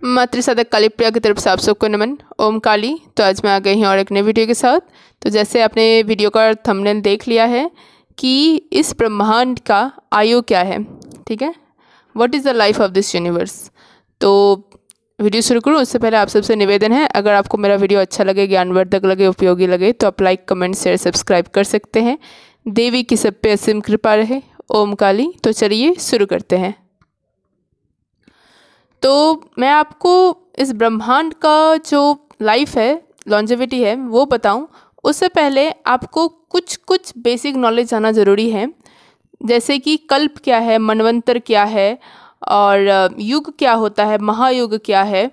मातृ साधक काली प्रिया की तरफ से आप सबको नमन। ओम काली। तो आज मैं आ गई हूँ और एक नई वीडियो के साथ। तो जैसे आपने वीडियो का थंबनेल देख लिया है कि इस ब्रह्मांड का आयु क्या है, ठीक है, what is the life of this universe. तो वीडियो शुरू करूँ उससे पहले आप सबसे निवेदन है, अगर आपको मेरा वीडियो अच्छा लगे, ज्ञानवर्धक लगे, उपयोगी लगे तो आप लाइक, कमेंट, शेयर, सब्सक्राइब कर सकते हैं। देवी की सब पे असीम कृपा रहे। ओम काली। तो चलिए शुरू करते हैं। तो मैं आपको इस ब्रह्मांड का जो लाइफ है, लॉन्जेविटी है, वो बताऊं उससे पहले आपको कुछ कुछ बेसिक नॉलेज आना ज़रूरी है। जैसे कि कल्प क्या है, मनवंतर क्या है, और युग क्या होता है, महायुग क्या है।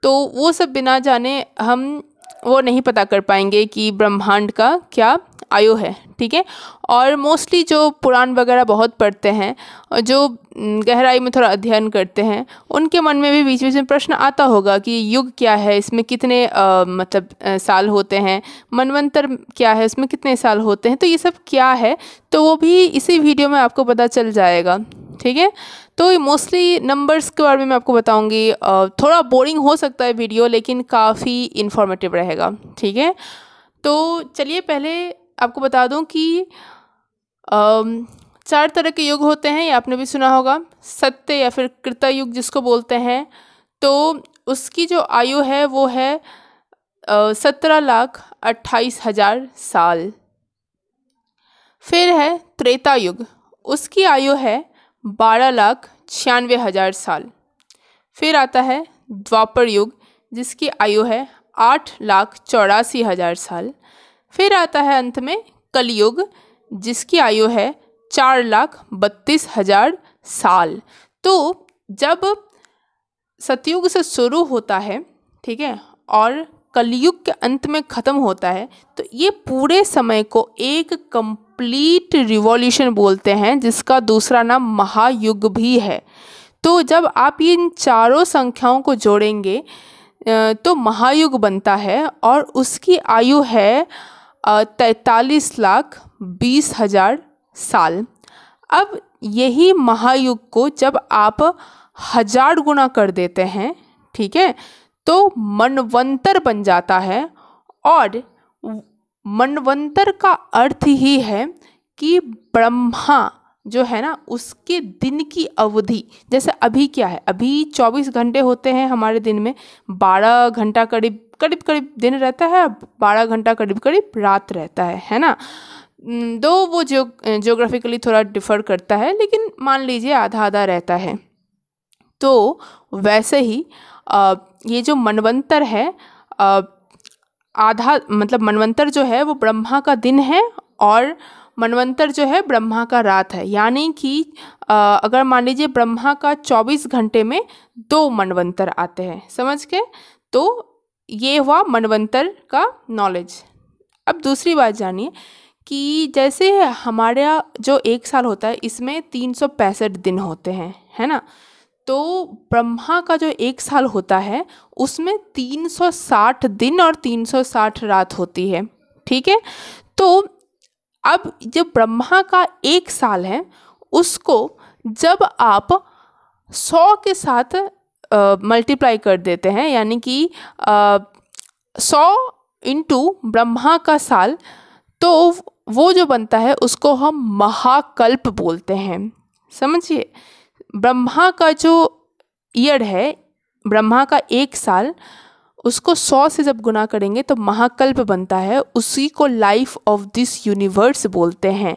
तो वो सब बिना जाने हम वो नहीं पता कर पाएंगे कि ब्रह्मांड का क्या आयु है, ठीक है। और मोस्टली जो पुराण वगैरह बहुत पढ़ते हैं और जो गहराई में थोड़ा अध्ययन करते हैं, उनके मन में भी बीच बीच में प्रश्न आता होगा कि युग क्या है, इसमें कितने साल होते हैं, मनवंतर क्या है, इसमें कितने साल होते हैं, तो ये सब क्या है, तो वो भी इसी वीडियो में आपको पता चल जाएगा, ठीक है। तो मोस्टली नंबर्स के बारे में मैं आपको बताऊंगी। थोड़ा बोरिंग हो सकता है वीडियो, लेकिन काफ़ी इन्फॉर्मेटिव रहेगा, ठीक है। तो चलिए पहले आपको बता दूं कि 4 तरह के युग होते हैं, ये आपने भी सुना होगा। सत्य या फिर कृता युग जिसको बोलते हैं, तो उसकी जो आयु है वो है 17,28,000 साल। फिर है त्रेता युग, उसकी आयु है 12,96,000 साल। फिर आता है द्वापर युग, जिसकी आयु है 8,84,000 साल। फिर आता है अंत में कलयुग, जिसकी आयु है 4,32,000 साल। तो जब सतयुग से शुरू होता है, ठीक है, और कलयुग के अंत में ख़त्म होता है, तो ये पूरे समय को एक कंप्लीट रिवॉल्यूशन बोलते हैं, जिसका दूसरा नाम महायुग भी है। तो जब आप इन चारों संख्याओं को जोड़ेंगे तो महायुग बनता है, और उसकी आयु है 43,20,000 साल। अब यही महायुग को जब आप 1000 गुना कर देते हैं, ठीक है, तो मनवंतर बन जाता है। और मनवंतर का अर्थ ही है कि ब्रह्मा जो है ना, उसके दिन की अवधि, जैसे अभी क्या है, अभी 24 घंटे होते हैं हमारे दिन में, 12 घंटा करीब करीब दिन रहता है, 12 घंटा करीब करीब रात रहता है ना। दो वो जियोग्राफिकली थोड़ा डिफ़र करता है, लेकिन मान लीजिए आधा आधा रहता है। तो वैसे ही ये जो मनवंतर है, आधा मतलब मनवंतर जो है वो ब्रह्मा का दिन है, और मनवंतर जो है ब्रह्मा का रात है। यानी कि अगर मान लीजिए ब्रह्मा का 24 घंटे में 2 मनवंतर आते हैं, समझ के। तो ये हुआ मनवंतर का नॉलेज। अब दूसरी बात जानिए कि जैसे हमारा जो 1 साल होता है, इसमें 365 दिन होते हैं, है ना। तो ब्रह्मा का जो 1 साल होता है, उसमें 360 दिन और 360 रात होती है, ठीक है। तो अब जब ब्रह्मा का 1 साल है, उसको जब आप 100 के साथ मल्टीप्लाई कर देते हैं, यानी कि 100 इंटू ब्रह्मा का साल, तो वो जो बनता है उसको हम महाकल्प बोलते हैं, समझिए। ब्रह्मा का जो ईयर है, ब्रह्मा का 1 साल, उसको 100 से जब गुना करेंगे तो महाकल्प बनता है। उसी को लाइफ ऑफ दिस यूनिवर्स बोलते हैं।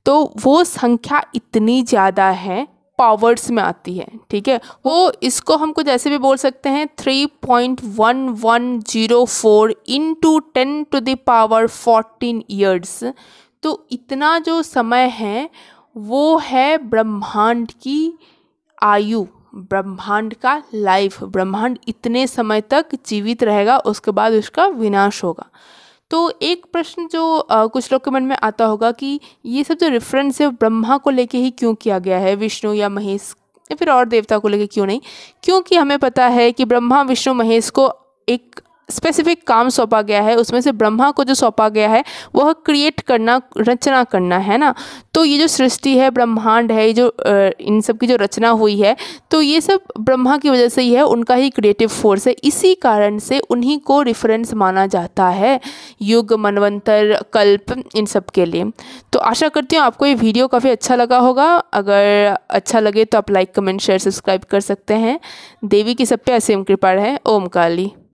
तो वो संख्या इतनी ज़्यादा है, पावर्स में आती है, ठीक है। वो इसको हम कुछ ऐसे भी बोल सकते हैं, 3.1104 इंटू 10⁻14 ईयर्स। तो इतना जो समय है वो है ब्रह्मांड की आयु, ब्रह्मांड का लाइफ। ब्रह्मांड इतने समय तक जीवित रहेगा, उसके बाद उसका विनाश होगा। तो एक प्रश्न जो कुछ लोग के मन में आता होगा कि ये सब जो रेफरेंस है ब्रह्मा को लेके ही क्यों किया गया है, विष्णु या महेश या फिर और देवता को लेके क्यों नहीं। क्योंकि हमें पता है कि ब्रह्मा, विष्णु, महेश को एक स्पेसिफिक काम सौंपा गया है, उसमें से ब्रह्मा को जो सौंपा गया है वह क्रिएट करना, रचना करना है ना। तो ये जो सृष्टि है, ब्रह्मांड है, ये जो इन सब की जो रचना हुई है, तो ये सब ब्रह्मा की वजह से ही है, उनका ही क्रिएटिव फोर्स है। इसी कारण से उन्हीं को रेफरेंस माना जाता है युग, मनवंतर, कल्प, इन सब के लिए। तो आशा करती हूँ आपको ये वीडियो काफ़ी अच्छा लगा होगा। अगर अच्छा लगे तो आप लाइक, कमेंट, शेयर, सब्सक्राइब कर सकते हैं। देवी की सब पे असीम कृपा रहे। ओम काली।